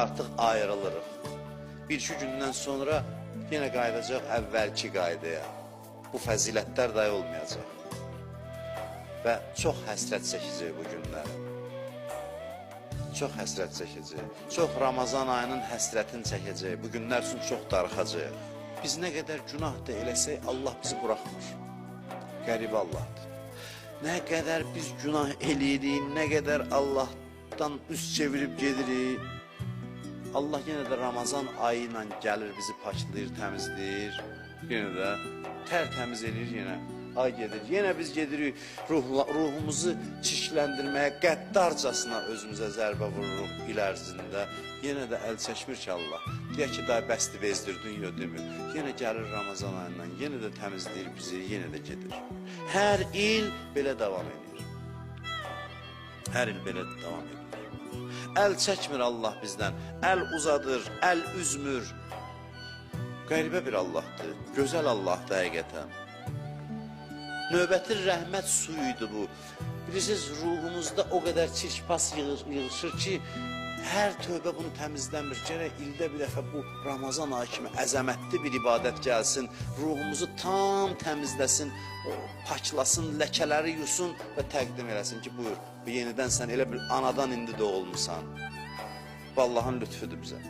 artıq ayrılırıq. Bir-iki gündən sonra yenə qayıdacaq əvvəlki qaydaya. Bu fəzilətlər dahi olmayacaq. Və çox həsrət çəkəcək bu günləri. Çox həsrət çəkəcək. Çox Ramazan ayının həsrətini çəkəcək. Bu günlər üçün çox darıxacaq. Biz nə qədər günah da eləsək, Allah bizi buraxmır. Qəribə Allahdır. Nə qədər biz günah eləyirik, nə qədər Allahdan üz çevirib gedirik, Allah yenə də Ramazan ayı ilə gəlir, bizi paklayır, təmizləyir. Yenə də tərtəmiz edir, yenə ay gedir. Yenə biz gedirik ruhumuzu çirkləndirməyə, qəddarcasına özümüzə zərbə vururuq il ərzində. Yenə də əl çəkmir ki Allah. Deyək ki, daha bəsdir, vezdirdin, yox demir. Yenə gəlir Ramazan ayından, yenə də təmizləyir bizi, yenə də gedir. Hər il belə davam edir. Hər il belə davam edir. Əl çəkmir Allah bizdən, əl uzadır, əl üzmür. Qəribə bir Allahdır, gözəl Allahdır həqiqətən. Növbəti rəhmət suyuydu bu. Bilirsiniz, ruhumuzda o qədər çirkpas yığışır ki, hər tövbə bunu təmizləmir. Gərək ildə bir dəfə bu Ramazan ayı kimi əzəmətli bir ibadət gəlsin, ruhumuzu tam təmizləsin, paklasın, ləkələri yusun və təqdim eləsin ki, buyur, bu yenidən sən elə bir anadan indi doğulmusan. Bu Allahın lütfüdür bizə.